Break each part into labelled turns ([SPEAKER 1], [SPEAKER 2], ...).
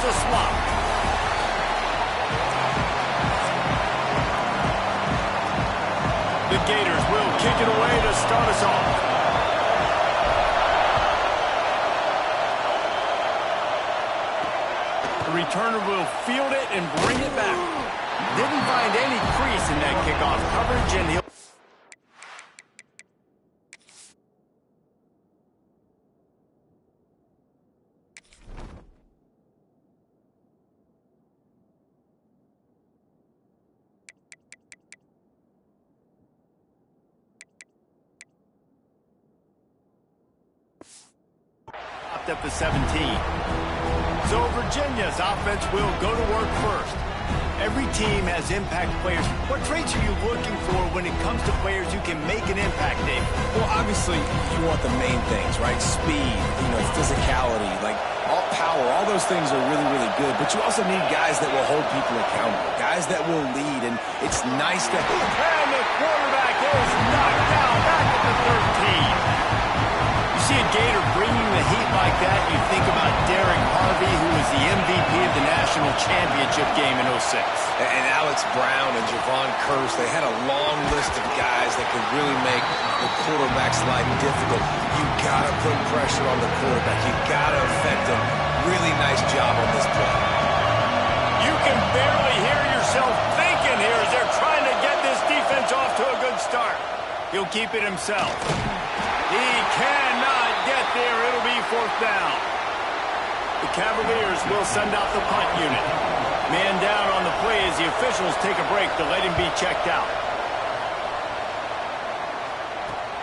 [SPEAKER 1] Here's the swap. The Gators will kick it away to start us off. The returner will field it and bring it back. Didn't find any crease in that kickoff coverage, and he'll... up the 17. So Virginia's offense will go to work first. Every team has impact players. What traits are you looking for when it comes to players who can make an impact, Dave?
[SPEAKER 2] Well, obviously, you want the main things, right? Speed, physicality, like all power, all those things are really, really good. But you also need guys that will hold people accountable, guys that will lead, and it's nice to...
[SPEAKER 1] And the quarterback is knocked down back at the 13. You see a Gator bringing the heat like that, you think about Derek Harvey, who was the MVP of the national championship game in 06.
[SPEAKER 2] And Alex Brown and Javon Curse, they had a long list of guys that could really make the quarterback's life difficult. You got to put pressure on the quarterback. You got to affect him. Really nice job on this play.
[SPEAKER 1] You can barely hear yourself thinking here as they're trying to get this defense off to a good start. He'll keep it himself. He cannot get there. It'll be fourth down. The Cavaliers will send out the punt unit. Man down on the play as the officials take a break to let him be checked out.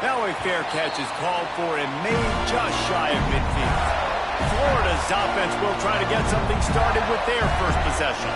[SPEAKER 1] Now a fair catch is called for and made just shy of midfield. Florida's offense will try to get something started with their first possession.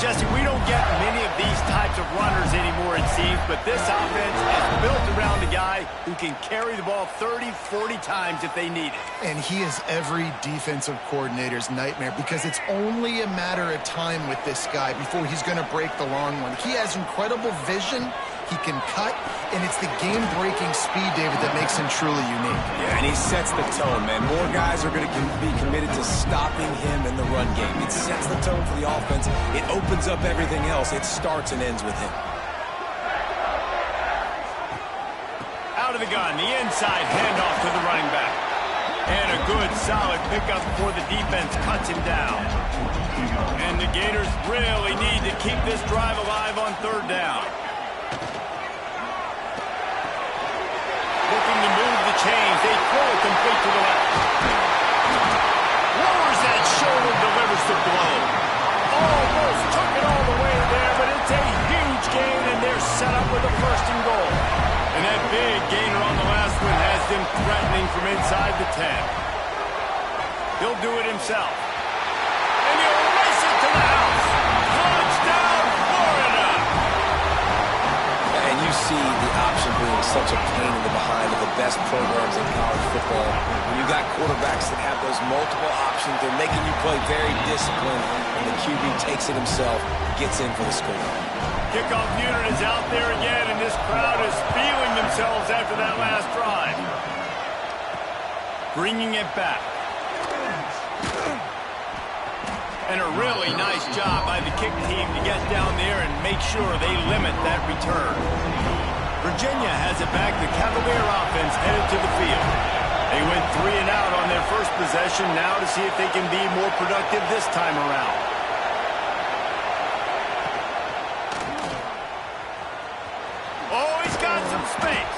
[SPEAKER 1] Jesse, we don't get many of these types of runners anymore, it seems, but this offense is built around a guy who can carry the ball 30, 40 times if they need it.
[SPEAKER 3] And he is every defensive coordinator's nightmare because it's only a matter of time with this guy before he's going to break the long one. He has incredible vision. He can cut, and it's the game-breaking speed, David, that makes him truly unique.
[SPEAKER 2] Yeah, and he sets the tone, man. More guys are going to be committed to stopping him in the run game. It sets the tone for the offense. It opens up everything else. It starts and ends with him.
[SPEAKER 1] Out of the gun, the inside handoff to the running back. And a good, solid pickup before the defense cuts him down. And the Gators really need to keep this drive alive on third down. Looking to move the chains. They throw it complete to the left. Lowers that shoulder, delivers the blow. Almost took it all the way there, but it's a huge gain, and they're set up with a first and goal. And that big gainer on the last one has them threatening from inside the 10. He'll do it himself. And he'll race it to the house. Touchdown, Florida!
[SPEAKER 2] And you see the option being such a pain in the behind of the best programs in college football. When you got quarterbacks that have those multiple options, they're making you play very disciplined, and the QB takes it himself, gets in for the score.
[SPEAKER 1] Kickoff unit is out there again, and this crowd is feeling themselves after that last drive. Bringing it back. And a really nice job by the kick team to get down there and make sure they limit that return. Virginia has it back. The Cavalier offense headed to the field. They went 3 and out on their first possession, now to see if they can be more productive this time around. Oh, he's got some space.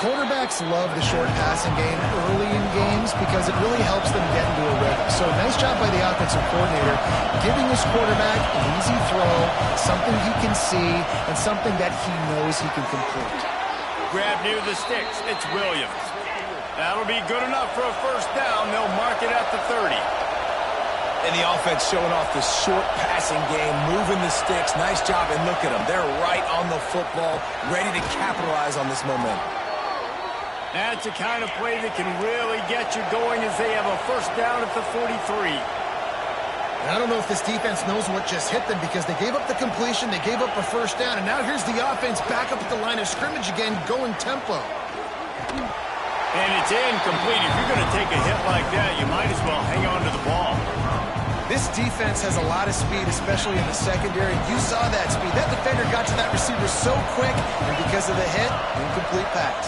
[SPEAKER 3] Quarterbacks love the short passing game early in games because it really helps them get into a rhythm. So nice job by the offensive coordinator giving his quarterback an easy throw, something he can see, and something that he knows he can complete.
[SPEAKER 1] Grab near the sticks. It's Williams. That'll be good enough for a first down. They'll mark it at the 30.
[SPEAKER 2] And the offense showing off the short passing game, moving the sticks. Nice job, and look at them. They're right on the football, ready to capitalize on this momentum.
[SPEAKER 1] That's the kind of play that can really get you going as they have a first down at the 43.
[SPEAKER 3] And I don't know if this defense knows what just hit them because they gave up the completion, they gave up a first down, and now here's the offense back up at the line of scrimmage again, going tempo.
[SPEAKER 1] And it's incomplete. If you're going to take a hit like that, you might as well hang on to the ball.
[SPEAKER 3] This defense has a lot of speed, especially in the secondary. You saw that speed. That defender got to that receiver so quick, and because of the hit, incomplete pass.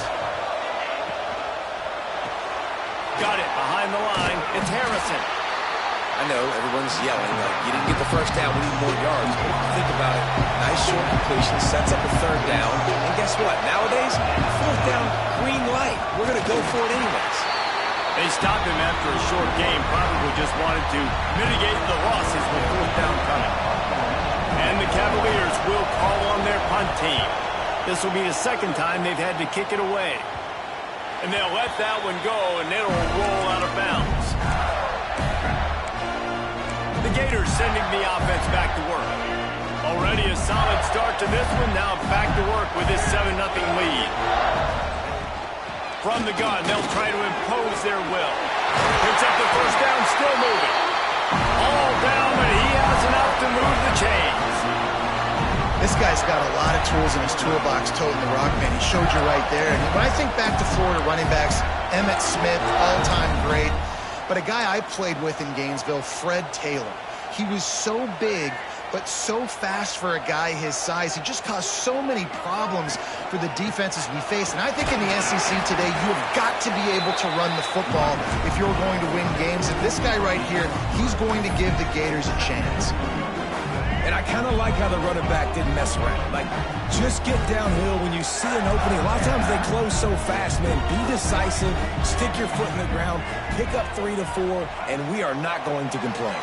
[SPEAKER 1] Got it behind the line. It's Harrison.
[SPEAKER 2] I know everyone's yelling like, you didn't get the first down, we need more yards. But if you think about it, nice short completion, sets up a third down. And guess what? Nowadays, fourth down, green light. We're going to go for it anyways.
[SPEAKER 1] They stopped him after a short game, probably just wanted to mitigate the losses with fourth down coming. And the Cavaliers will call on their punt team. This will be the second time they've had to kick it away. And they'll let that one go, and it'll roll out of bounds. The Gators sending the offense back to work. Already a solid start to this one, now back to work with this 7-0 lead. From the gun, they'll try to impose their will. Picks up the first down, still moving. All down, but he has enough to move the chains.
[SPEAKER 3] This guy's got a lot of tools in his toolbox, toting the rock, man. He showed you right there. And when I think back to Florida running backs, Emmitt Smith, all-time great. But a guy I played with in Gainesville, Fred Taylor. He was so big, but so fast for a guy his size. He just caused so many problems for the defenses we face. And I think in the SEC today, you have got to be able to run the football if you're going to win games. And this guy right here, he's going to give the Gators a chance.
[SPEAKER 2] And I kind of like how the running back didn't mess around. Like, just get downhill when you see an opening. A lot of times they close so fast, man. Be decisive, stick your foot in the ground, pick up 3 to 4, and we are not going to complain.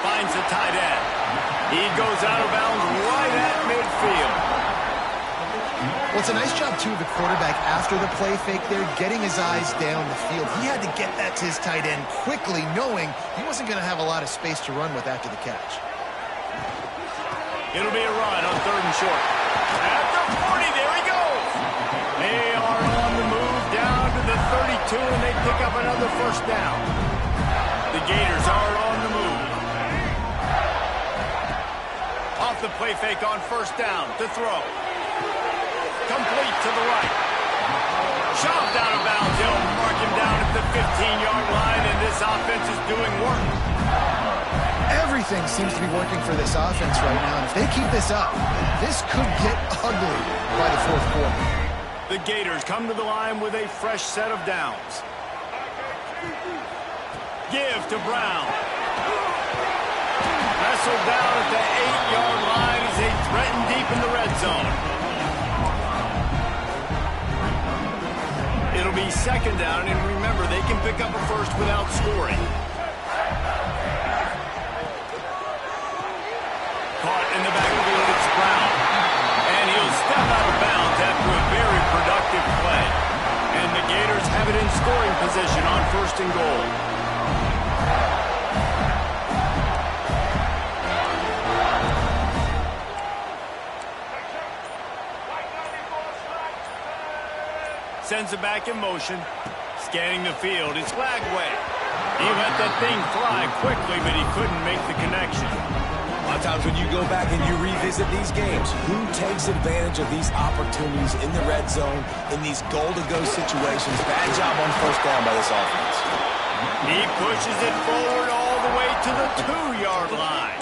[SPEAKER 1] Finds the tight end. He goes out of bounds right at midfield.
[SPEAKER 3] Well, it's a nice job, too, of the quarterback after the play fake there, getting his eyes down the field. He had to get that to his tight end quickly, knowing he wasn't going to have a lot of space to run with after the catch.
[SPEAKER 1] It'll be a run on 3rd and short. At the 40, there he goes. They are on the move down to the 32, and they pick up another first down. The Gators are on the move. Off the play fake on 1st down to throw. Complete to the right. Shoved out of bounds. He'll mark him down at the 15-yard line, and this offense is doing work.
[SPEAKER 3] Everything seems to be working for this offense right now. And if they keep this up, this could get ugly by the 4th quarter.
[SPEAKER 1] The Gators come to the line with a fresh set of downs. Give to Brown. Wrestled down at the 8-yard line as they threaten deep in the red zone. It'll be 2nd down, and remember, they can pick up a first without scoring. Caught in the backfield, it's Brown. And he'll step out of bounds after a very productive play. And the Gators have it in scoring position on 1st and goal. Sends it back in motion. Scanning the field. It's Lagway. He let that thing fly quickly, but he couldn't make the connection.
[SPEAKER 2] A lot of times when you go back and you revisit these games, who takes advantage of these opportunities in the red zone, in these goal-to-go situations? Bad job on 1st down by this offense.
[SPEAKER 1] He pushes it forward all the way to the 2-yard line.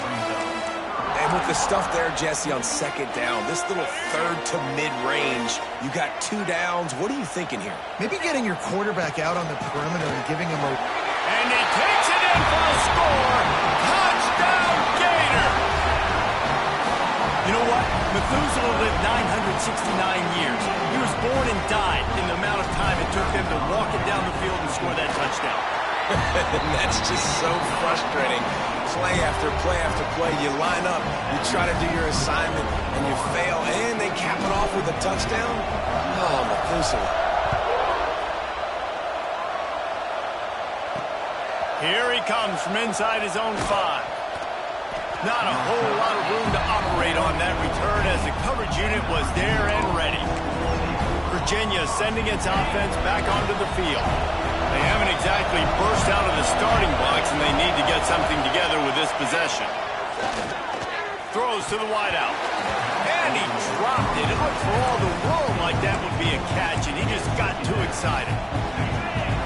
[SPEAKER 2] And with the stuff there, Jesse, on 2nd down, this little 3rd to mid-range, you got 2 downs. What are you thinking here?
[SPEAKER 3] Maybe getting your quarterback out on the perimeter and giving him a...
[SPEAKER 1] And he takes it in for a score. Touchdown, Gator! You know what? Methuselah lived 969 years. He was born and died in the amount of time it took them to walk it down the field and score that touchdown.
[SPEAKER 2] And that's just so frustrating. Play after play after play, you line up, you try to do your assignment, and you fail, and they cap it off with a touchdown? Oh, Methuselah.
[SPEAKER 1] Here he comes from inside his own 5. Not a whole lot of room to operate on that return as the coverage unit was there and ready. Virginia sending its offense back onto the field. They haven't exactly burst out of the starting blocks, and they need to get something together with this possession. Throws to the wideout. And he dropped it. It looked for all the world like that would be a catch, and he just got too excited.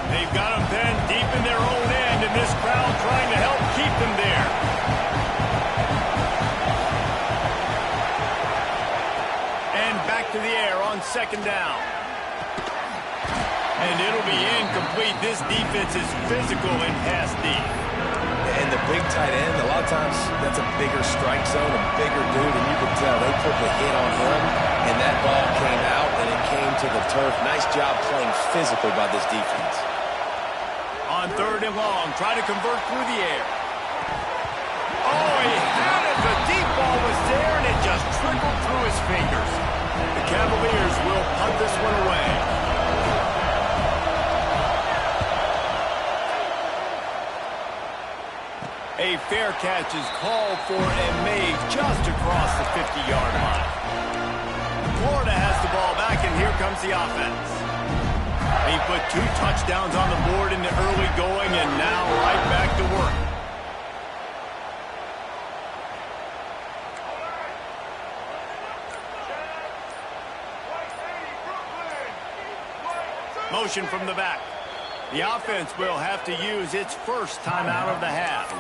[SPEAKER 1] They've got him pinned deep in their own end, and and this crowd trying to help keep them there. And back to the air on second down. And it'll be incomplete. This defense is physical in pass deep.
[SPEAKER 2] And the big tight end, a lot of times that's a bigger strike zone, a bigger dude, and you can tell they put the hit on him, and that ball came out, and it came to the turf. Nice job playing physical by this defense.
[SPEAKER 1] On third and long, try to convert through the air. Oh, he had it. The deep ball was there, and it just trickled through his fingers. The Cavaliers will punt this one away. A fair catch is called for and made just across the 50-yard line. Florida has the ball back, and here comes the offense. He put 2 touchdowns on the board in the early going, and now right back to work. Motion from the back. The offense will have to use its first timeout of the half.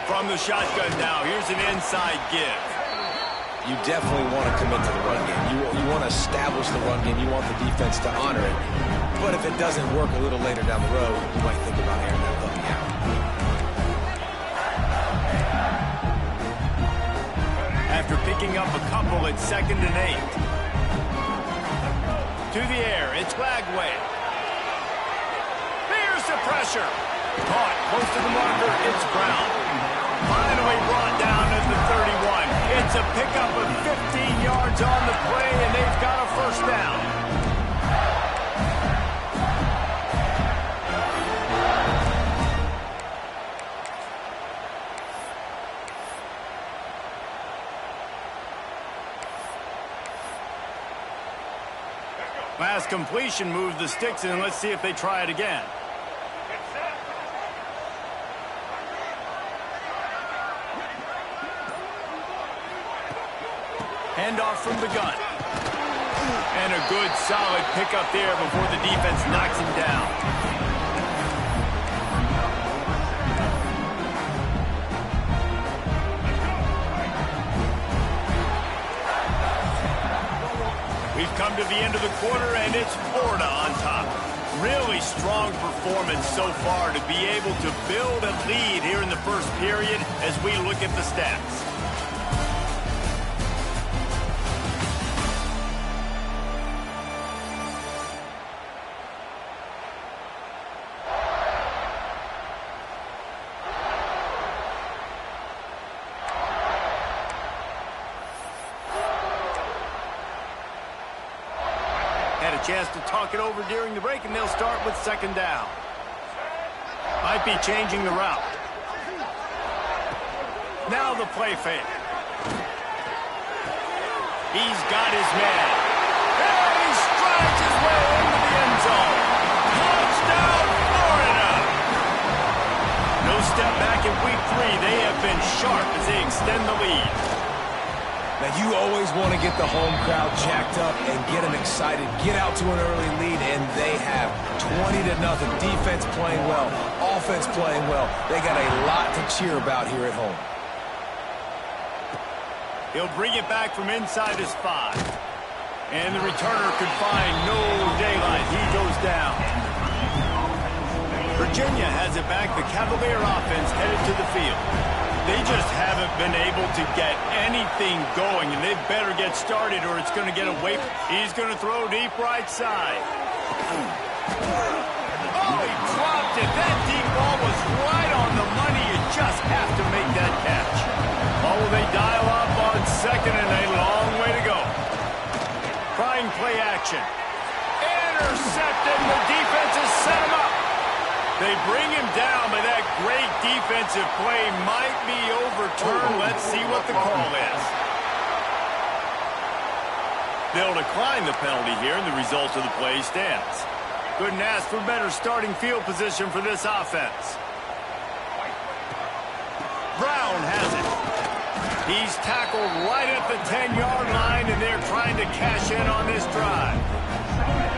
[SPEAKER 1] From the shotgun now, here's an inside give.
[SPEAKER 2] You definitely want to commit to the run game. You want to establish the run game. You want the defense to honor it. But if it doesn't work a little later down the road, you might think about airing that puppy out.
[SPEAKER 1] After picking up a couple at 2nd and 8. To the air, it's Lagway. Here's the pressure. Caught close to the marker, it's Brown. Finally brought down at the 31. It's a pickup of 15 yards on the play, and they've got a first down. Last completion moved the sticks in. Let's see if they try it again. Handoff from the gun. And a good, solid pickup there before the defense knocks him down. We've come to the end of the quarter, and it's Florida on top. Really strong performance so far to be able to build a lead here in the first period as we look at the stats. Had a chance to talk it over during the break, and they'll start with 2nd down. Might be changing the route. Now the play fake. He's got his man. And he strides his way into the end zone. Touchdown, Florida! No step back in week 3. They have been sharp as they extend the lead.
[SPEAKER 2] Now, you always want to get the home crowd jacked up and get them excited, get out to an early lead, and they have 20-0. Defense playing well, offense playing well. They got a lot to cheer about here at home.
[SPEAKER 1] He'll bring it back from inside his 5. And the returner could find no daylight. He goes down. Virginia has it back. The Cavalier offense headed to the field. They just haven't been able to get anything going, and they better get started or it's going to get away. He's going to throw deep right side. Oh, he dropped it. That deep ball was right on the money. You just have to make that catch. Oh, they dial up on 2nd and a long way to go. Trying play action. Intercepted. The defense has set him up. They bring him down, but that great defensive play might be overturned. Let's see what the call is. They'll decline the penalty here, and the result of the play stands. Couldn't ask for better starting field position for this offense. Brown has it. He's tackled right at the 10-yard line, and they're trying to cash in on this drive.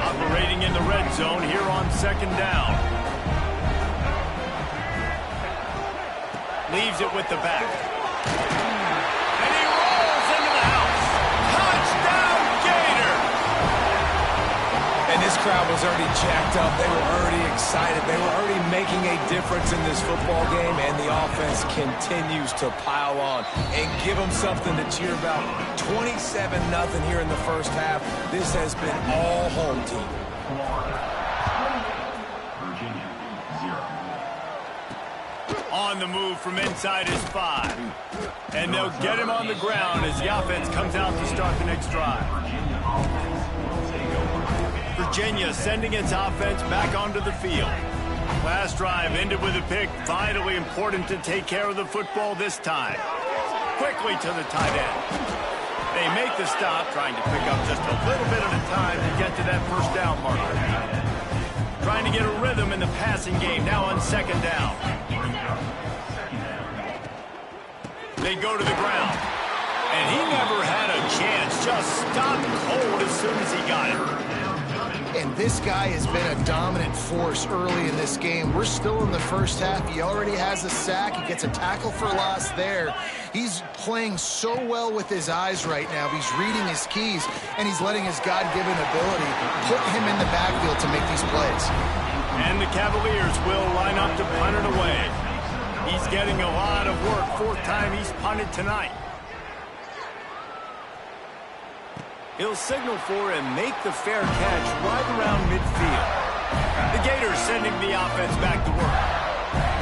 [SPEAKER 1] Operating in the red zone here on second down. Leaves it with the back. And he rolls into the house. Touchdown, Gator!
[SPEAKER 2] And this crowd was already jacked up. They were already excited. They were already making a difference in this football game, and the offense continues to pile on and give them something to cheer about. 27-0 here in the first half. This has been all home team.
[SPEAKER 1] On the move from inside his 5. And they'll get him on the ground as the offense comes out to start the next drive. Virginia sending its offense back onto the field. Last drive ended with a pick. Vitally important to take care of the football this time. Quickly to the tight end. They make the stop, trying to pick up just a little bit at a time to get to that first down marker. Trying to get a rhythm in the passing game now on second down. They go to the ground. And he never had a chance. Just stopped cold as soon as he got it.
[SPEAKER 3] And this guy has been a dominant force early in this game. We're still in the first half. He already has a sack. He gets a tackle for loss there. He's playing so well with his eyes right now. He's reading his keys, and he's letting his God-given ability put him in the backfield to make these plays.
[SPEAKER 1] And the Cavaliers will line up to punt it away. He's getting a lot of work. 4th time he's punted tonight. He'll signal for and make the fair catch right around midfield. The Gators sending the offense back to work.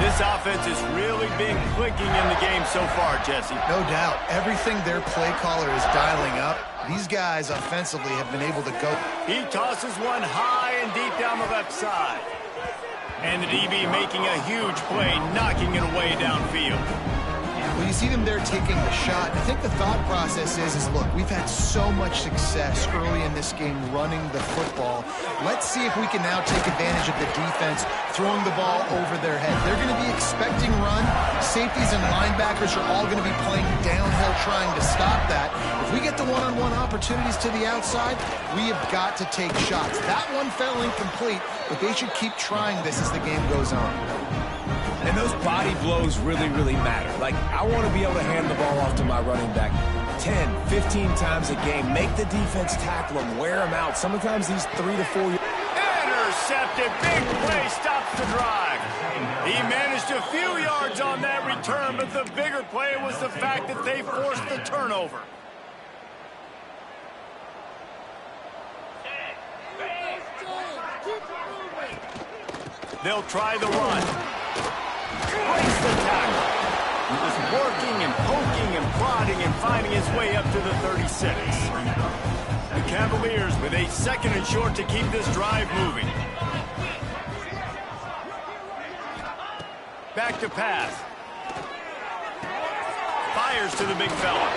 [SPEAKER 1] This offense has really been clicking in the game so far, Jesse.
[SPEAKER 3] No doubt. Everything their play caller is dialing up, these guys offensively have been able to go.
[SPEAKER 1] He tosses one high and deep down the left side. And the DB making a huge play, knocking it away downfield.
[SPEAKER 3] Well, you see them there taking the shot. I think the thought process is look, we've had so much success early in this game running the football. Let's see if we can now take advantage of the defense throwing the ball over their head. They're going to be expecting run. Safeties and linebackers are all going to be playing downhill trying to stop that. If we get the one-on-one opportunities to the outside, we have got to take shots. That one fell incomplete, but they should keep trying this as the game goes on.
[SPEAKER 2] And those body blows really, really matter. Like, I want to be able to hand the ball off to my running back 10, 15 times a game. Make the defense tackle him, wear him out. Sometimes he's 3 to 4 years.
[SPEAKER 1] Intercepted. Big play stops the drive. He managed a few yards on that return, but the bigger play was the fact that they forced the turnover. They'll try the run. Breaks the tackle. He was working and poking and prodding and finding his way up to the 36. The Cavaliers with a 2nd and short to keep this drive moving. Back to pass. Fires to the big fella.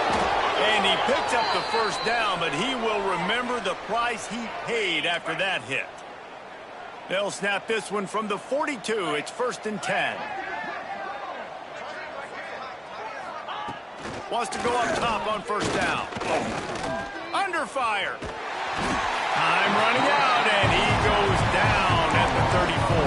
[SPEAKER 1] And he picked up the first down, but he will remember the price he paid after that hit. They'll snap this one from the 42. It's 1st and 10. Wants to go up top on first down. Under fire. Time running out, and he goes down at the 34.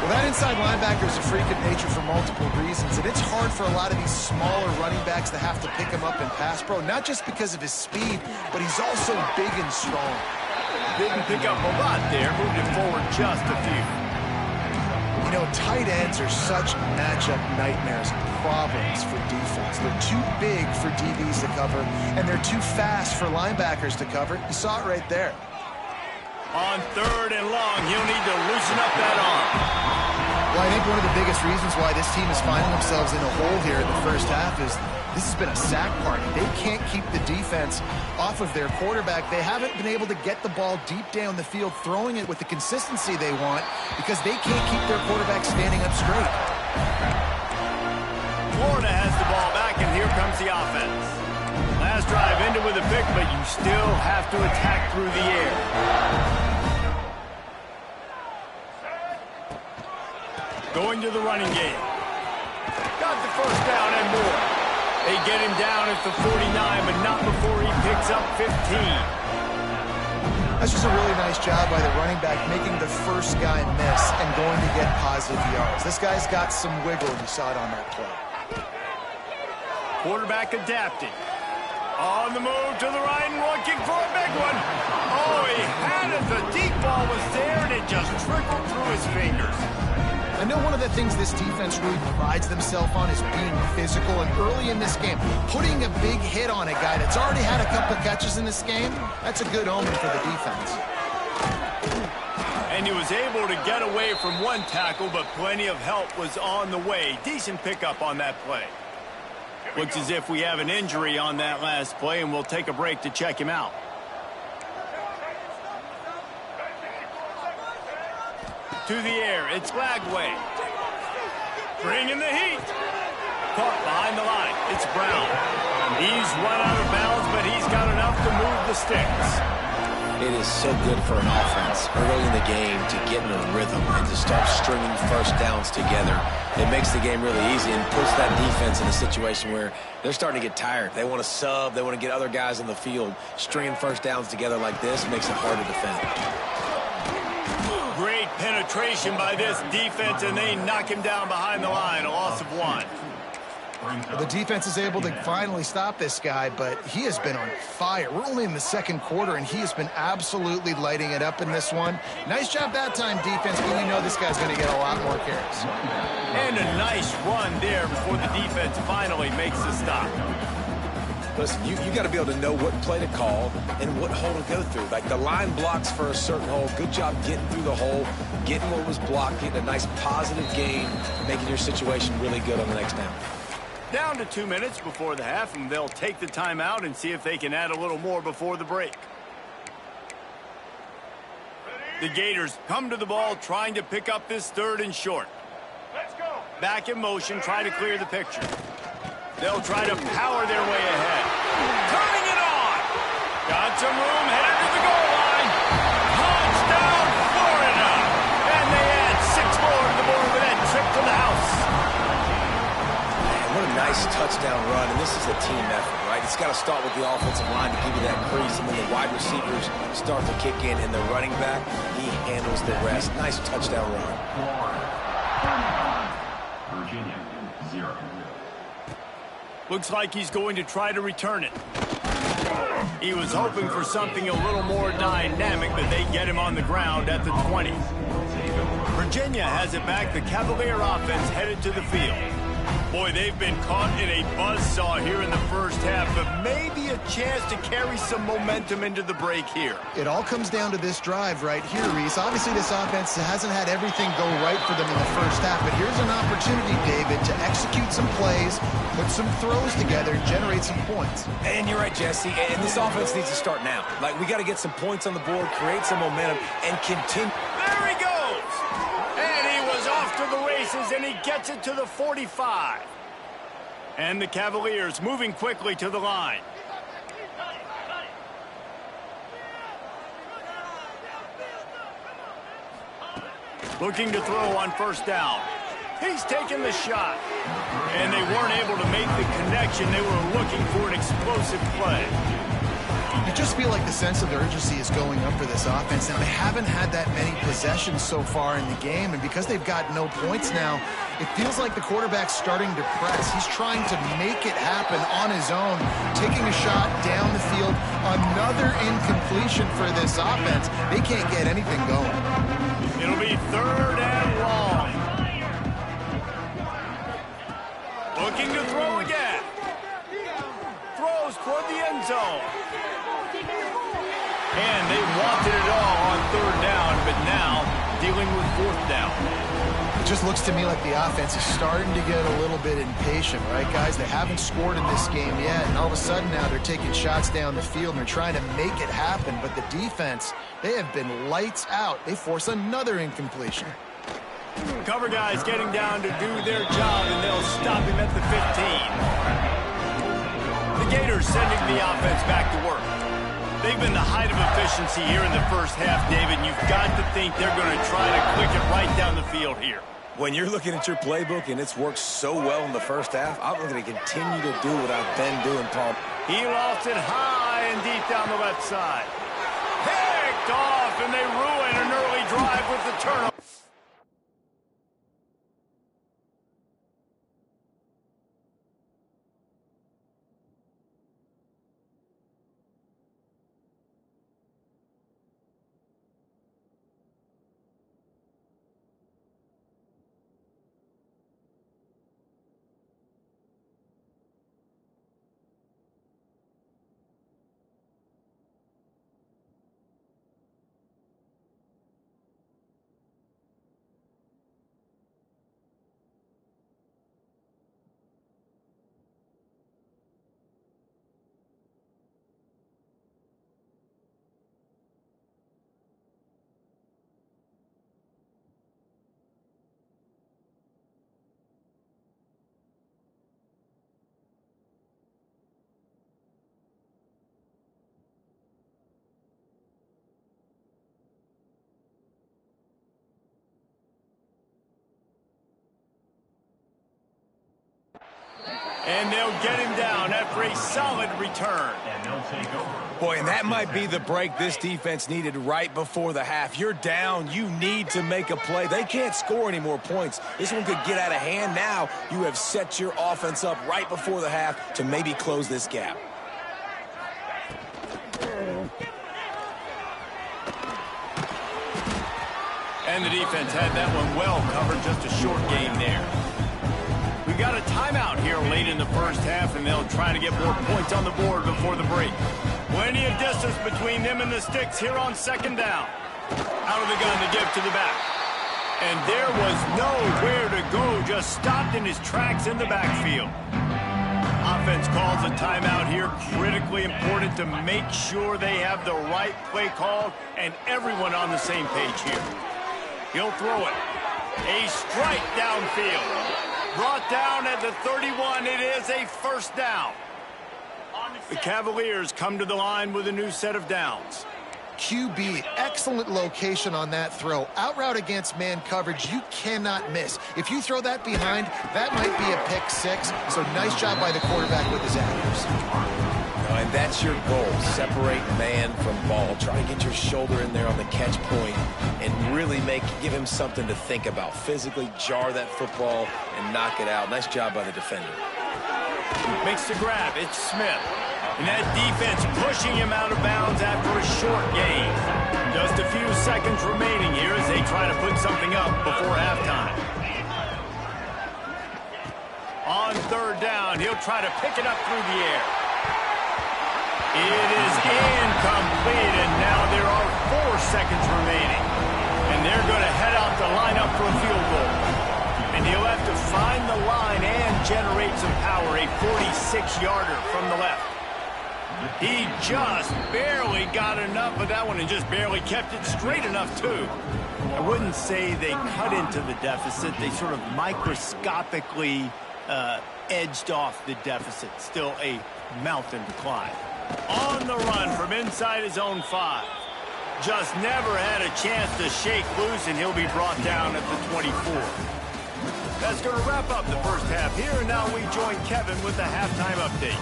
[SPEAKER 3] Well, that inside linebacker is a freak of nature for multiple reasons, and it's hard for a lot of these smaller running backs to have to pick him up in pass pro, not just because of his speed, but he's also big and strong.
[SPEAKER 1] Didn't pick up a lot there, moved it forward just a few.
[SPEAKER 3] You know, tight ends are such matchup nightmares, problems for defense. They're too big for DBs to cover, and they're too fast for linebackers to cover. You saw it right there.
[SPEAKER 1] On 3rd and long, he'll need to loosen up that arm.
[SPEAKER 3] Well, I think one of the biggest reasons why this team is finding themselves in a hole here in the first half is this has been a sack party. They can't keep the defense off of their quarterback. They haven't been able to get the ball deep down the field, throwing it with the consistency they want because they can't keep their quarterback standing up straight.
[SPEAKER 1] Florida has the ball back, and here comes the offense. Last drive ended with a pick, but you still have to attack through the air. Going to the running game. Got the first down and more. They get him down at the 49, but not before he picks up 15.
[SPEAKER 3] That's just a really nice job by the running back, making the first guy miss and going to get positive yards. This guy's got some wiggle, and you saw it on that play.
[SPEAKER 1] Quarterback adapting. On the move to the right and looking for a big one. Oh, he had it. The deep ball was there, and it just trickled through his fingers.
[SPEAKER 3] I know one of the things this defense really prides themselves on is being physical, and early in this game, putting a big hit on a guy that's already had a couple catches in this game, that's a good omen for the defense.
[SPEAKER 1] And he was able to get away from one tackle, but plenty of help was on the way. Decent pickup on that play. Looks as if we have an injury on that last play, and we'll take a break to check him out. To the air, it's Lagway. Bringing the heat. Caught behind the line, it's Brown. He's run out of bounds, but he's got enough to move the sticks.
[SPEAKER 2] It is so good for an offense early in the game to get in a rhythm and to start stringing first downs together. It makes the game really easy and puts that defense in a situation where they're starting to get tired. They want to sub, they want to get other guys on the field. Stringing first downs together like this makes it hard to defend.
[SPEAKER 1] Great penetration by this defense, and they knock him down behind the line. A loss of 1.
[SPEAKER 3] The defense is able to finally stop this guy, but he has been on fire. We're only in the second quarter, and he has been absolutely lighting it up in this one. Nice job that time, defense, but you know this guy's going to get a lot more carries.
[SPEAKER 1] And a nice run there before the defense finally makes the stop.
[SPEAKER 2] Listen, you got to be able to know what play to call and what hole to go through. Like the line blocks for a certain hole. Good job getting through the hole, getting what was blocked, getting a nice positive gain, making your situation really good on the next down.
[SPEAKER 1] Down to 2 minutes before the half, and they'll take the timeout and see if they can add a little more before the break. The Gators come to the ball trying to pick up this 3rd and short. Let's go. Back in motion, try to clear the picture. They'll try to power their way ahead. Turning it on. Got some room, headed to the goal line. Touchdown, Florida. And they add 6 more to the board with that trip to the house.
[SPEAKER 2] Man, what a nice touchdown run. And this is a team effort, right? It's got to start with the offensive line to give you that crease. And then the wide receivers start to kick in. And the running back, he handles the rest. Nice touchdown run.
[SPEAKER 4] Virginia, 0.
[SPEAKER 1] Looks like he's going to try to return it. He was hoping for something a little more dynamic, but they get him on the ground at the 20. Virginia has it back. The Cavalier offense headed to the field. Boy, they've been caught in a buzzsaw here in the first half, but maybe a chance to carry some momentum into the break here.
[SPEAKER 3] It all comes down to this drive right here, Reese. Obviously, this offense hasn't had everything go right for them in the first half, but here's an opportunity, David, to execute some plays, put some throws together, generate some points.
[SPEAKER 2] And you're right, Jesse. And this offense needs to start now. Like, we got to get some points on the board, create some momentum, and continue.
[SPEAKER 1] There he goes! And he was off to the races, and he gets it to the 45. And the Cavaliers moving quickly to the line. Looking to throw on first down. He's taking the shot. And they weren't able to make the connection. They were looking for an explosive play.
[SPEAKER 3] You just feel like the sense of urgency is going up for this offense. Now, they haven't had that many possessions so far in the game, and because they've got no points now, it feels like the quarterback's starting to press. He's trying to make it happen on his own, taking a shot down the field. Another incompletion for this offense. They can't get anything going.
[SPEAKER 1] It'll be 3rd and long. Looking to throw again. Throws toward the end zone. And they wanted it all on 3rd down, but now dealing with 4th down.
[SPEAKER 3] It just looks to me like the offense is starting to get a little bit impatient, right, guys? They haven't scored in this game yet, and all of a sudden now they're taking shots down the field and they're trying to make it happen. But the defense, they have been lights out. They force another incompletion.
[SPEAKER 1] Cover guys getting down to do their job, and they'll stop him at the 15. The Gators sending the offense back to work. They've been the height of efficiency here in the first half, David, and you've got to think they're going to try to click it right down the field here.
[SPEAKER 2] When you're looking at your playbook and it's worked so well in the first half, I'm going to continue to do what I've been doing, Paul.
[SPEAKER 1] He lost it high and deep down the left side. Picked off, and they ruin an early drive with the turnover. And they'll get him down after a solid return.
[SPEAKER 4] And they'll take over.
[SPEAKER 2] Boy, and that might be the break this defense needed right before the half. You're down. You need to make a play. They can't score any more points. This one could get out of hand now. You have set your offense up right before the half to maybe close this gap.
[SPEAKER 1] And the defense had that one well covered. Just a short game there. We got a timeout here late in the first half, and they'll try to get more points on the board before the break. Plenty of distance between them and the sticks here on second down. Out of the gun to give to the back. And there was nowhere to go, just stopped in his tracks in the backfield. Offense calls a timeout here. Critically important to make sure they have the right play called and everyone on the same page here. He'll throw it. A strike downfield. Brought down at the 31. It is a first down. The Cavaliers come to the line with a new set of downs.
[SPEAKER 3] QB, excellent location on that throw. Out route against man coverage, you cannot miss. If you throw that behind, that might be a pick six. So nice job by the quarterback with his accuracy.
[SPEAKER 2] And that's your goal. Separate man from ball. Try to get your shoulder in there on the catch point and really give him something to think about. Physically jar that football and knock it out. Nice job by the defender.
[SPEAKER 1] Makes the grab. It's Smith. And that defense pushing him out of bounds after a short gain. Just a few seconds remaining here as they try to put something up before halftime. On third down, he'll try to pick it up through the air. It is incomplete, and now there are 4 seconds remaining. And they're going to head out the lineup for a field goal. And he'll have to find the line and generate some power, a 46-yarder from the left. He just barely got enough of that one and just barely kept it straight enough, too. I wouldn't say they cut into the deficit. They sort of microscopically edged off the deficit. Still a mountain to climb. On the run from inside his own 5. Just never had a chance to shake loose, and he'll be brought down at the 24. That's going to wrap up the first half here, and now we join Kevin with the halftime update.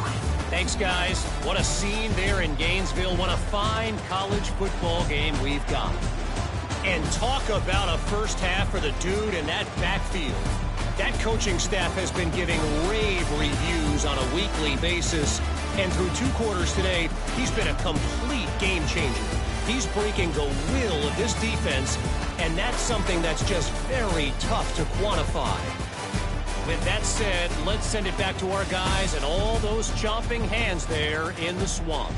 [SPEAKER 5] Thanks, guys. What a scene there in Gainesville. What a fine college football game we've got. And talk about a first half for the dude in that backfield. That coaching staff has been giving rave reviews on a weekly basis. And through 2 quarters today, he's been a complete game changer. He's breaking the will of this defense, and that's something that's just very tough to quantify. With that said, let's send it back to our guys and all those chomping hands there in the swamp.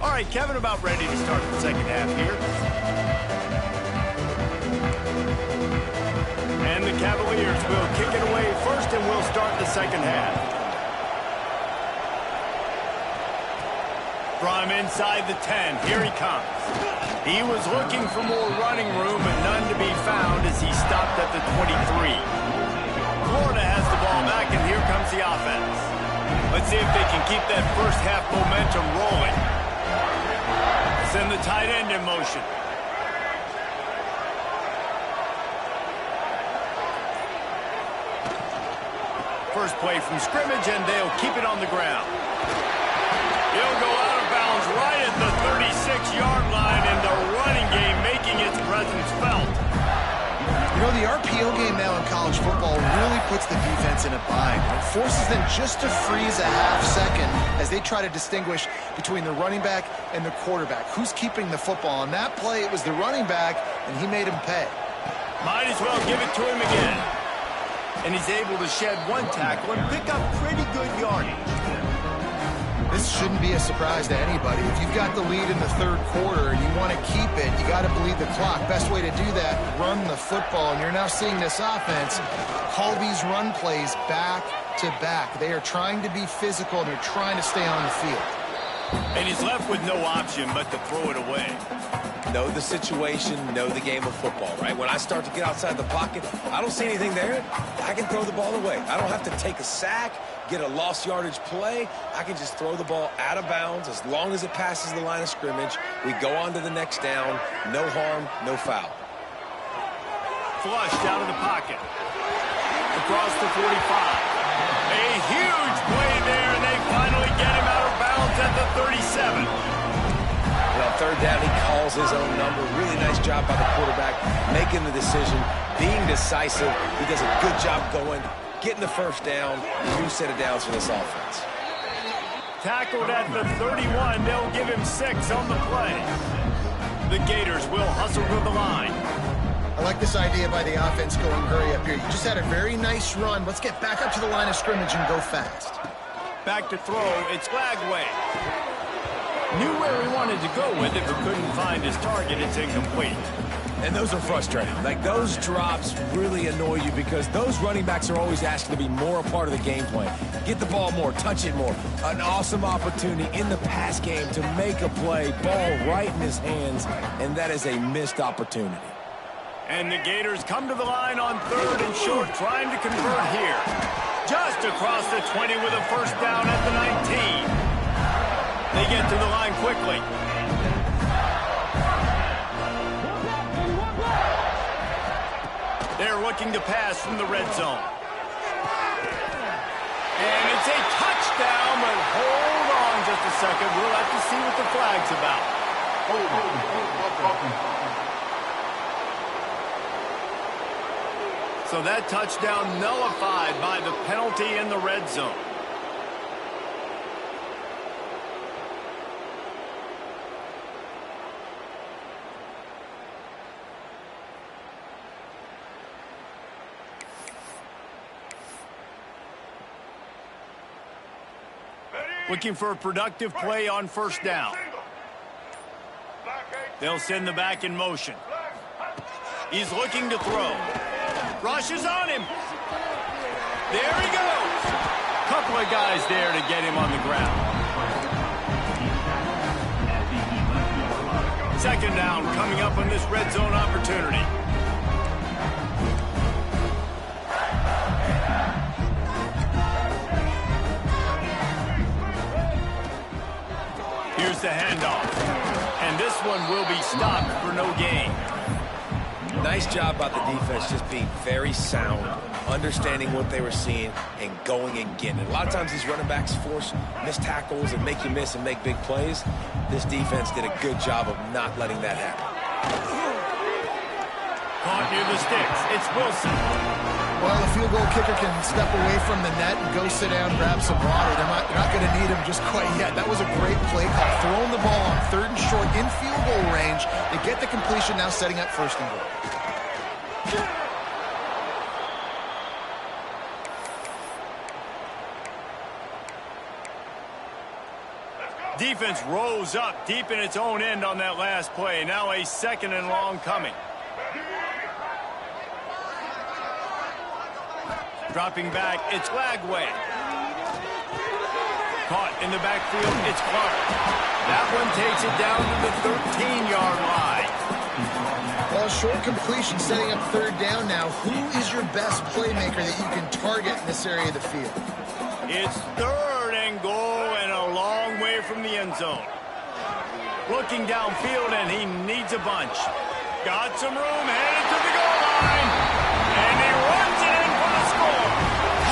[SPEAKER 1] All right, Kevin, about ready to start the second half here. And the Cavaliers will kick it away first, and we'll start the second half. From inside the 10, here he comes. He was looking for more running room, but none to be found as he stopped at the 23. Florida has the ball back, and here comes the offense. Let's see if they can keep that first half momentum rolling. send the tight end in motion. First play from scrimmage, and they'll keep it on the ground. He'll go out of bounds right at the 36-yard line, and the running game making its presence felt.
[SPEAKER 3] You know, the RPO game now in college football really puts the defense in a bind. It forces them just to freeze a half second as they try to distinguish between the running back and the quarterback. Who's keeping the football? On that play, it was the running back, and he made him pay.
[SPEAKER 1] Might as well give it to him again. And he's able to shed one tackle and pick up pretty good yardage.
[SPEAKER 3] This shouldn't be a surprise to anybody. If you've got the lead in the third quarter and you want to keep it, you got to bleed the clock. Best way to do that, run the football. And you're now seeing this offense call these run plays back to back. They are trying to be physical, and they're trying to stay on the field.
[SPEAKER 1] And he's left with no option but to throw it away.
[SPEAKER 2] Know the situation, know the game of football, right? When I start to get outside the pocket, I don't see anything there, I can throw the ball away. I don't have to take a sack, get a lost yardage play. I can just throw the ball out of bounds as long as it passes the line of scrimmage. We go on to the next down. No harm, no foul.
[SPEAKER 1] Flushed out of the pocket. Across the 45. A huge play there, and they finally get him out of bounds at the 37.
[SPEAKER 2] On third down, he calls his own number. Really nice job by the quarterback, making the decision, being decisive. He does a good job going, getting the first down, new set of downs for this offense.
[SPEAKER 1] Tackled at the 31. They'll give him 6 on the play. The Gators will hustle to the line.
[SPEAKER 3] I like this idea by the offense going hurry up here. You just had a very nice run. Let's get back up to the line of scrimmage and go fast.
[SPEAKER 1] Back to throw. It's Lagway. Knew where he wanted to go with it, but couldn't find his target. It's incomplete.
[SPEAKER 2] And those are frustrating. Like, those drops really annoy you because those running backs are always asked to be more a part of the game plan. Get the ball more, touch it more. An awesome opportunity in the pass game to make a play, ball right in his hands, and that is a missed opportunity.
[SPEAKER 1] And the Gators come to the line on 3rd and short, trying to convert here. Just across the 20 with a first down at the 19. They get to the line quickly. They're looking to pass from the red zone. And it's a touchdown, but hold on just a second. We'll have to see what the flag's about. So that touchdown nullified by the penalty in the red zone. Looking for a productive play on first down. They'll send the back in motion. He's looking to throw. Rush is on him. There he goes. Couple of guys there to get him on the ground. Second down coming up on this red zone opportunity. Here's the handoff. And this one will be stopped for no gain.
[SPEAKER 2] Nice job by the defense just being very sound, understanding what they were seeing, and going and getting it. A lot of times these running backs force missed tackles and make you miss and make big plays. This defense did a good job of not letting that happen.
[SPEAKER 1] Caught near the sticks. It's Wilson.
[SPEAKER 3] Well, the field goal kicker can step away from the net and go sit down, grab some water. They're not going to need him just quite yet. That was a great play call. Throwing the ball on 3rd and short in field goal range. They get the completion, now setting up 1st and goal.
[SPEAKER 1] Defense rose up deep in its own end on that last play. Now a 2nd and long coming. Dropping back, it's Lagway. Caught in the backfield, it's Clark. That one takes it down to the 13-yard line.
[SPEAKER 3] Well, short completion setting up 3rd down now. Who is your best playmaker that you can target in this area of the field?
[SPEAKER 1] It's 3rd and goal and a long way from the end zone. Looking downfield, and he needs a bunch. Got some room, headed to the goal line. And he runs it in for the score.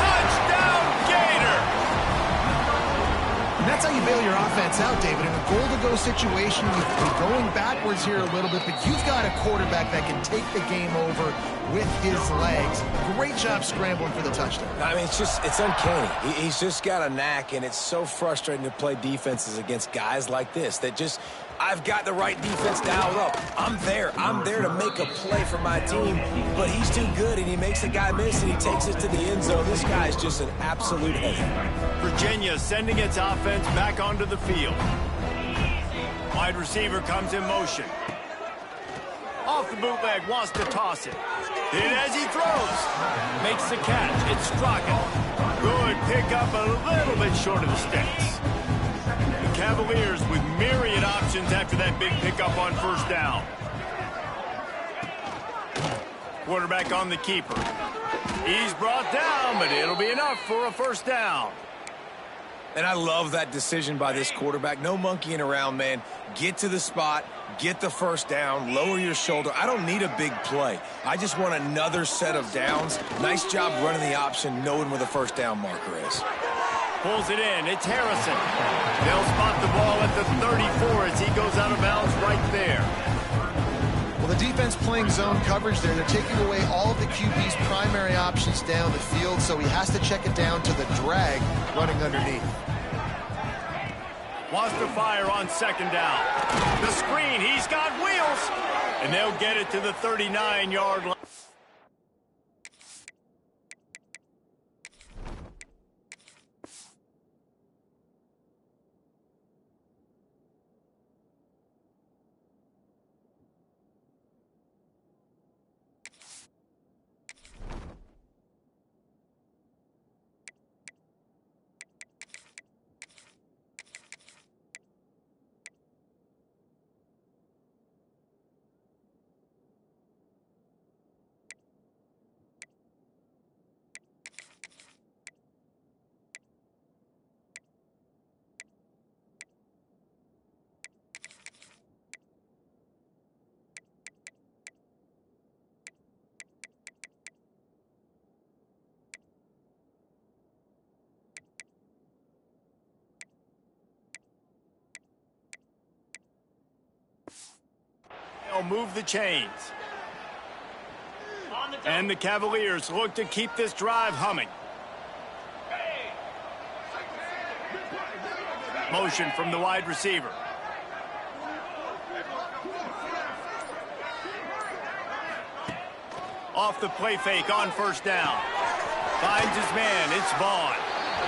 [SPEAKER 1] Touchdown, Gator!
[SPEAKER 3] And that's how you bail your offense out, David. In a goal-to-go situation, you're going backwards here a little bit, but you've got a quarterback that can take the game over with his legs. Great job scrambling for the touchdown.
[SPEAKER 2] I mean, it's uncanny. He's just got a knack, and it's so frustrating to play defenses against guys like this that just, I've got the right defense dialed up. I'm there to make a play for my team, but he's too good, and he makes the guy miss, and he takes it to the end zone. This guy is just an absolute headache.
[SPEAKER 1] Virginia sending its offense back onto the field. Wide receiver comes in motion. Off the bootleg, wants to toss it. Hit as he throws. Makes the catch. It's Straka. Good pickup, a little bit short of the sticks. The Cavaliers with myriad options after that big pickup on first down. Quarterback on the keeper. He's brought down, but it'll be enough for a first down.
[SPEAKER 2] And I love that decision by this quarterback. No monkeying around, man. Get to the spot, get the first down, lower your shoulder. I don't need a big play. I just want another set of downs. Nice job running the option, knowing where the first down marker is.
[SPEAKER 1] Pulls it in. It's Harrison. They'll spot the ball at the 34 as he goes out of bounds right there.
[SPEAKER 3] Well, the defense playing zone coverage there. They're taking away all of the QB's primary options down the field, so he has to check it down to the drag running underneath.
[SPEAKER 1] Wants to fire on second down. The screen, he's got wheels. And they'll get it to the 39-yard line. They'll move the chains. And the Cavaliers look to keep this drive humming. Motion from the wide receiver. Off the play fake on first down. Finds his man. It's Vaughn.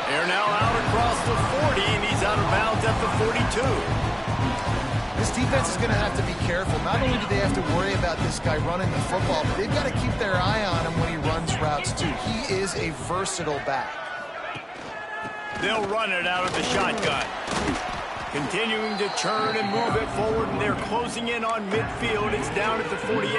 [SPEAKER 1] They're now out across the 40, and he's out of bounds at the 42.
[SPEAKER 3] This defense is going to have to be careful. Not only do they have to worry about this guy running the football, but they've got to keep their eye on him when he runs routes, too. He is a versatile back.
[SPEAKER 1] They'll run it out of the shotgun. Continuing to turn and move it forward, and they're closing in on midfield. It's down at the 48.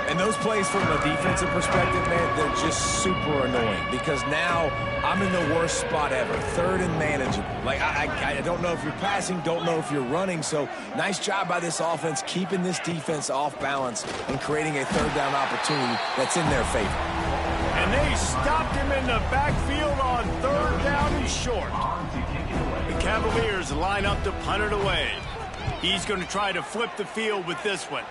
[SPEAKER 2] And those plays from a defensive perspective, man, they're just super annoying because now I'm in the worst spot ever, third and manageable. Like, I don't know if you're passing, don't know if you're running, so nice job by this offense keeping this defense off balance and creating a third down opportunity that's in their favor.
[SPEAKER 1] And they stopped him in the backfield on third down and short. The Cavaliers line up to punt it away. He's going to try to flip the field with this one.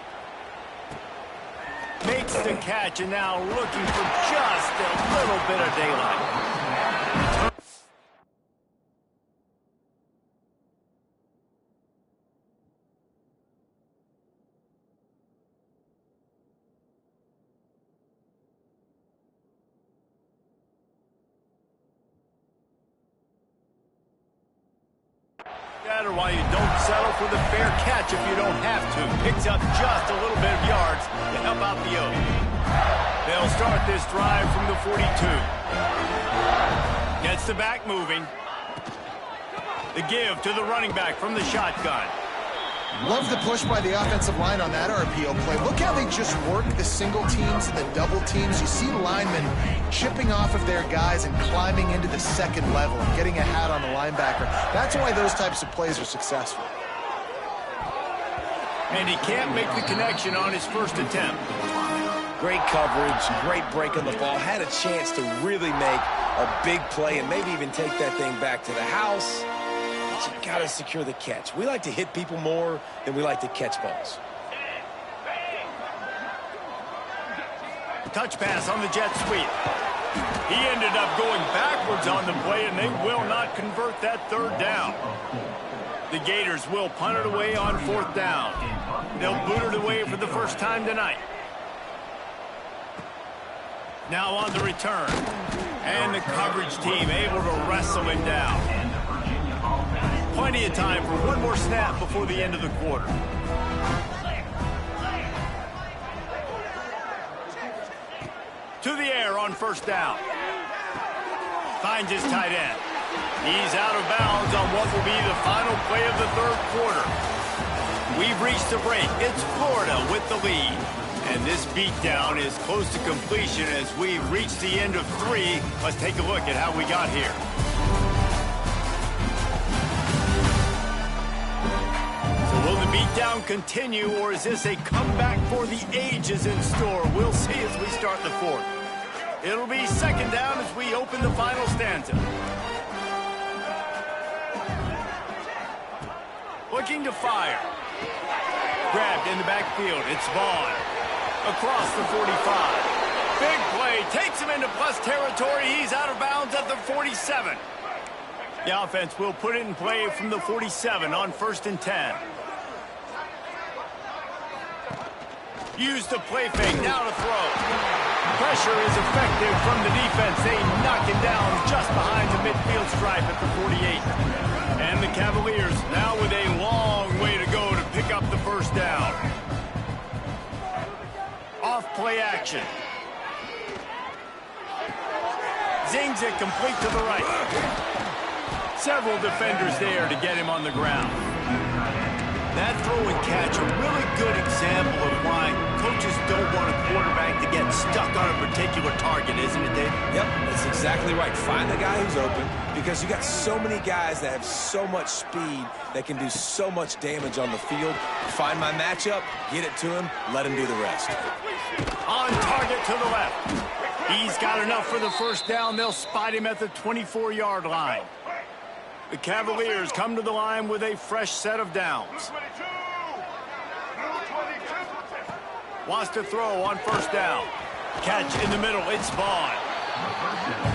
[SPEAKER 1] Makes the catch, and now looking for just a little bit of daylight. Or why you don't settle for the fair catch if you don't have to. Picks up just a little bit of yards to help out the Oak. They'll start this drive from the 42. Gets the back moving. The give to the running back from the shotgun.
[SPEAKER 3] Love the push by the offensive line on that RPO play. Look how they just work the single teams and the double teams. You see linemen chipping off of their guys and climbing into the second level and getting a hat on the linebacker. That's why those types of plays are successful.
[SPEAKER 1] And he can't make the connection on his first attempt.
[SPEAKER 2] Great coverage, great break on the ball. Had a chance to really make a big play and maybe even take that thing back to the house. But you got to secure the catch. We like to hit people more than we like to catch balls.
[SPEAKER 1] Touch pass on the jet sweep. He ended up going backwards on the play, and they will not convert that third down. The Gators will punt it away on fourth down. They'll boot it away for the first time tonight. Now on the return. And the coverage team able to wrestle him down. Plenty of time for one more snap before the end of the quarter. To the air on first down. Finds his tight end. He's out of bounds on what will be the final play of the third quarter. We've reached the break. It's Florida with the lead. And this beatdown is close to completion as we reach the end of 3. Let's take a look at how we got here. So will the beatdown continue, or is this a comeback for the ages in store? We'll see as we start the fourth. It'll be second down as we open the final stanza. Looking to fire. Grabbed in the backfield. It's Vaughn. Across the 45. Big play. Takes him into plus territory. He's out of bounds at the 47. The offense will put it in play from the 47 on 1st and 10. Use the play fake. Now to throw. Pressure is effective from the defense. They knock him down just behind the midfield stripe at the 48. And the Cavaliers now with a long way to go to pick up the first down. Off play action. Zings it complete to the right. Several defenders there to get him on the ground. That throw and catch, a really good example of why coaches don't want a quarterback to get stuck on a particular target, isn't it, Dave?
[SPEAKER 2] Yep, that's exactly right. Find the guy who's open, because you got so many guys that have so much speed that can do so much damage on the field. Find my matchup, get it to him, let him do the rest.
[SPEAKER 1] On target to the left. He's got enough for the first down. They'll spot him at the 24-yard line. The Cavaliers come to the line with a fresh set of downs. Wants to throw on first down. Catch in the middle. It's Vaughn.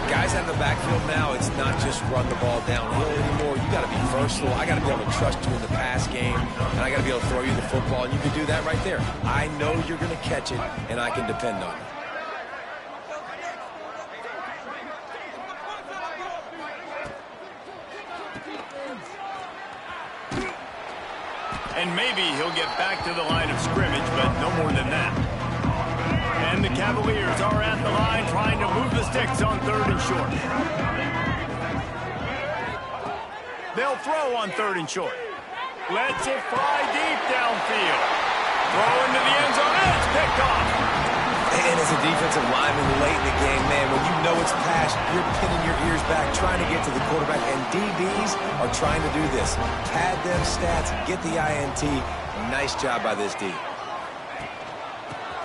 [SPEAKER 2] Guys out in the backfield now, it's not just run the ball downhill anymore. You got to be versatile. I got to be able to trust you in the pass game, and I got to be able to throw you the football, and you can do that right there. I know you're going to catch it, and I can depend on it.
[SPEAKER 1] And maybe he'll get back to the line of scrimmage, but no more than that. And the Cavaliers are at the line trying to move the sticks on 3rd and short. They'll throw on 3rd and short. Lets it fly deep downfield. Throw into the end zone, and it's picked off.
[SPEAKER 2] And as a defensive lineman late in the game, man, when you know it's past, you're pinning your ears back, trying to get to the quarterback, and DBs are trying to do this. Pad them stats, get the INT. Nice job by this D.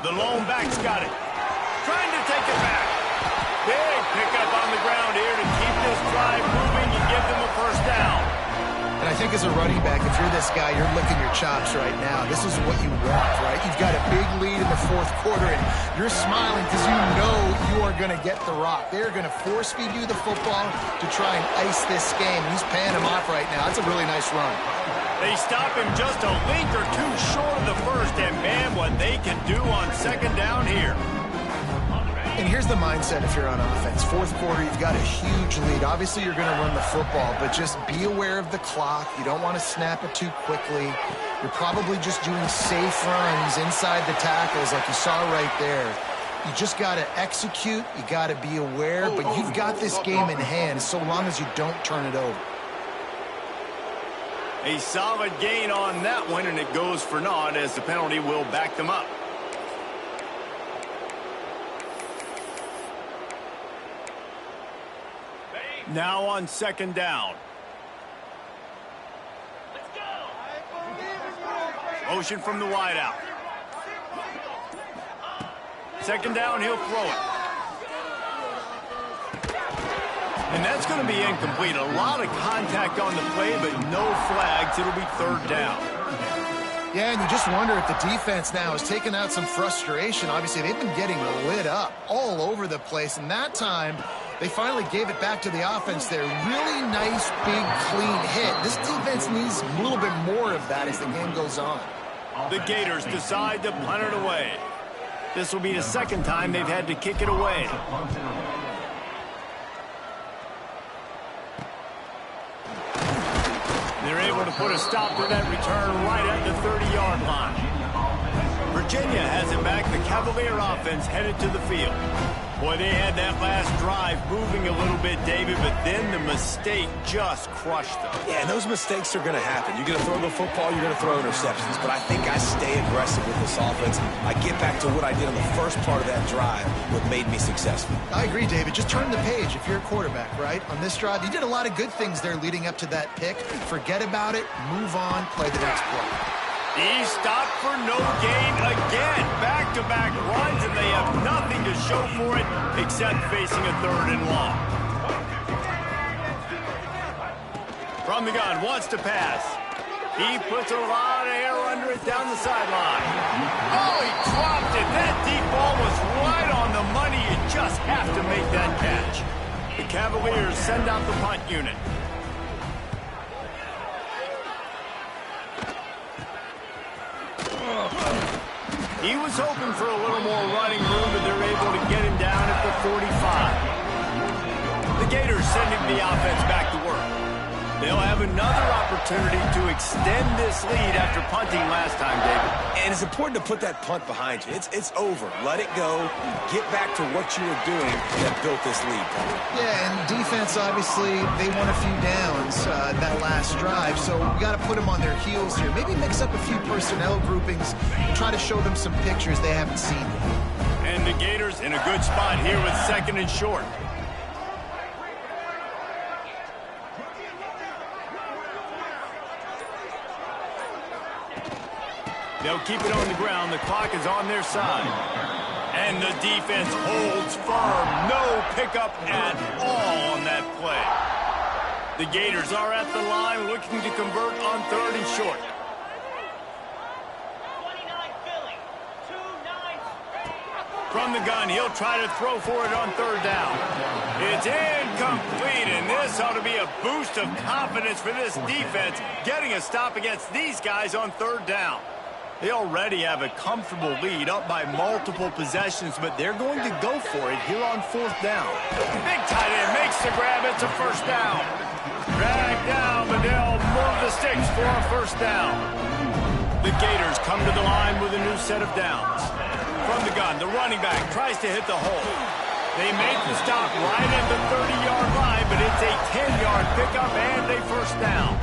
[SPEAKER 1] The lone back's got it. Trying to take it back. Big pickup on the ground here to keep this drive moving and give them a first down.
[SPEAKER 3] And I think as a running back, if you're this guy, you're licking your chops right now. This is what you want, right? You've got a big lead in the 4th quarter, and you're smiling because you know you are going to get the rock. They're going to force feed you the football to try and ice this game. He's paying him off right now. That's a really nice run.
[SPEAKER 1] They stop him just a link or two short of the first, and man, what they can do on 2nd down here.
[SPEAKER 3] And here's the mindset if you're on offense. 4th quarter, you've got a huge lead. Obviously, you're going to run the football, but just be aware of the clock. You don't want to snap it too quickly. You're probably just doing safe runs inside the tackles like you saw right there. You just got to execute. You got to be aware, but you've got this game in hand so long as you don't turn it over.
[SPEAKER 1] A solid gain on that one, and it goes for naught as the penalty will back them up. Now on 2nd down. Motion from the wide out. Second down, he'll throw it. And that's going to be incomplete. A lot of contact on the play, but no flags. It'll be third down.
[SPEAKER 3] Yeah, and you just wonder if the defense now has taken out some frustration. Obviously, they've been getting lit up all over the place, and that time they finally gave it back to the offense there. Really nice, big, clean hit. This defense needs a little bit more of that as the game goes on.
[SPEAKER 1] The Gators decide to punt it away. This will be the second time they've had to kick it away. They're able to put a stop to that return right at the 30-yard line. Virginia has it back. The Cavalier offense headed to the field. Boy, they had that last drive moving a little bit, David, but then the mistake just crushed them.
[SPEAKER 2] Yeah, and those mistakes are going to happen. You're going to throw the football, you're going to throw interceptions, but I think I stay aggressive with this offense. I get back to what I did on the first part of that drive, what made me successful.
[SPEAKER 3] I agree, David. Just turn the page if you're a quarterback, right? On this drive, you did a lot of good things there leading up to that pick. Forget about it, move on, play the next play.
[SPEAKER 1] He stopped for no gain again. Back-to-back runs, and they have nothing to show for it except facing a third and long. From the gun, wants to pass. He puts a lot of air under it down the sideline. Oh, he dropped it. That deep ball was right on the money. You just have to make that catch. The Cavaliers send out the punt unit. He was hoping for a little more running room, but they're able to get him down at the 45. The Gators sending the offense back to work. They'll have another opportunity to extend this lead after punting last time, David.
[SPEAKER 2] And it's important to put that punt behind you. It's over. Let it go. Get back to what you were doing that built this lead.
[SPEAKER 3] Yeah, and defense, obviously, they won a few downs that last drive, so we got to put them on their heels here. Maybe mix up a few personnel groupings and try to show them some pictures they haven't seen yet.
[SPEAKER 1] And the Gators in a good spot here with second and short. They'll keep it on the ground. The clock is on their side. And the defense holds firm. No pickup at all on that play. The Gators are at the line looking to convert on third and short. From the gun, he'll try to throw for it on third down. It's incomplete, and this ought to be a boost of confidence for this defense, getting a stop against these guys on third down. They already have a comfortable lead up by multiple possessions, but they're going to go for it here on fourth down. Big tight end makes the grab. It's a first down. Dragged down, but they'll move the sticks for a first down. The Gators come to the line with a new set of downs. From the gun, the running back tries to hit the hole. They make the stop right at the 30-yard line, but it's a 10-yard pickup and a first down.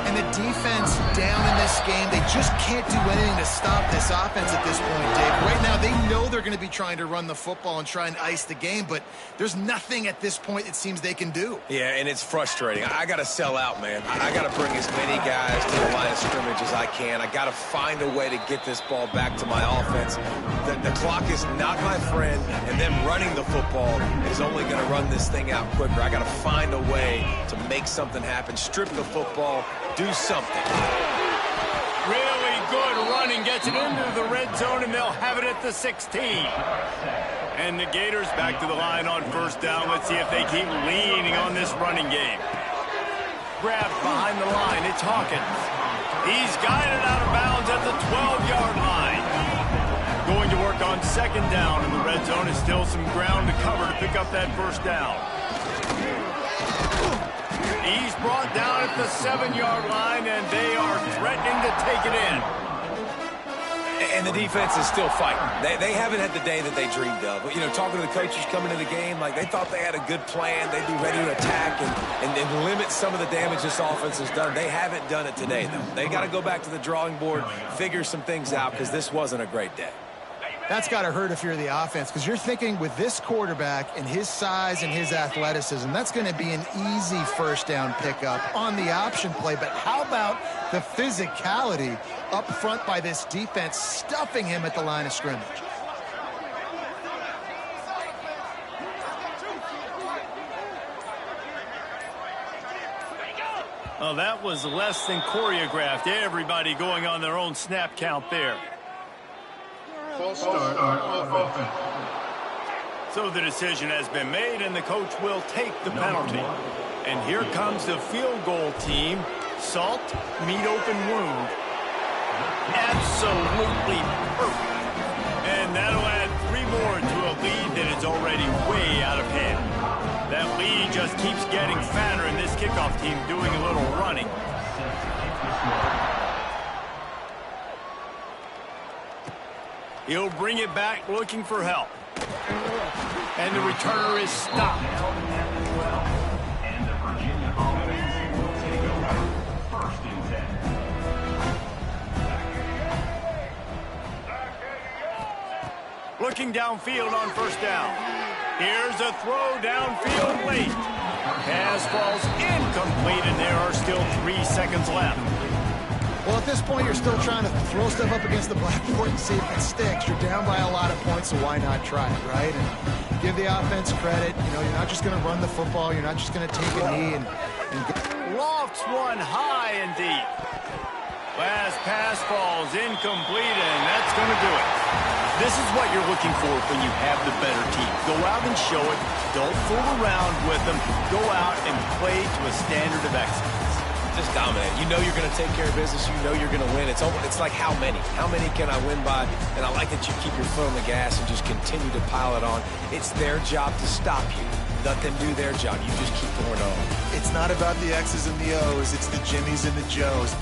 [SPEAKER 3] And the defense down in this game, they just can't do anything to stop this offense at this point, Dave. Right now, they know they're going to be trying to run the football and try and ice the game, but there's nothing at this point it seems they can do.
[SPEAKER 2] Yeah, and it's frustrating. I got to sell out, man. I got to bring as many guys to the line of scrimmage as I can. I got to find a way to get this ball back to my offense. The clock is not my friend, and them running the football is only going to run this thing out quicker. I got to find a way to make something happen, strip the football, do something.
[SPEAKER 1] Really good running, gets it into the red zone, and they'll have it at the 16. And the Gators back to the line on first down. Let's see if they keep leaning on this running game. Grabbed behind the line, it's Hawkins. He's guided out of bounds at the 12-yard line. Going to work on second down, and the red zone is still some ground to cover to pick up that first down. He's brought down at the 7-yard line, and they are threatening to take it in.
[SPEAKER 2] And the defense is still fighting. They haven't had the day that they dreamed of. You know, talking to the coaches coming to the game, like they thought they had a good plan. They'd be ready to attack and limit some of the damage this offense has done. They haven't done it today, though. They got to go back to the drawing board, figure some things out, because this wasn't a great day.
[SPEAKER 3] That's got to hurt if you're the offense, because you're thinking with this quarterback and his size and his athleticism, that's going to be an easy first down pickup on the option play. But how about the physicality up front by this defense, stuffing him at the line of scrimmage?
[SPEAKER 1] Oh, that was less than choreographed. Everybody going on their own snap count there. So the decision has been made, and the coach will take the penalty. And here comes the field goal team. Salt, meat open wound. Absolutely perfect. And that'll add 3 more to a lead that is already way out of hand. That lead just keeps getting fatter, and this kickoff team doing a little running. He'll bring it back looking for help. And the returner is stopped.
[SPEAKER 4] And the Virginia offense will take over 1st and 10.
[SPEAKER 1] Looking downfield on first down. Here's a throw downfield late. Pass falls incomplete, and there are still 3 seconds left.
[SPEAKER 3] Well, at this point, you're still trying to throw stuff up against the blackboard and see if it sticks. You're down by a lot of points, so why not try it, right? And give the offense credit. You know, you're not just going to run the football. You're not just going to take a knee and go.
[SPEAKER 1] Lofts one high and deep. Last pass falls incomplete, and that's going to do it. This is what you're looking for when you have the better team. Go out and show it. Don't fool around with them. Go out and play to a standard of excellence.
[SPEAKER 2] Just dominate. You know you're going to take care of business. You know you're going to win. It's like how many? How many can I win by? And I like that you keep your foot on the gas and just continue to pile it on. It's their job to stop you. Let them do their job. You just keep pouring on.
[SPEAKER 3] It's not about the X's and the O's. It's the Jimmies and the Joes.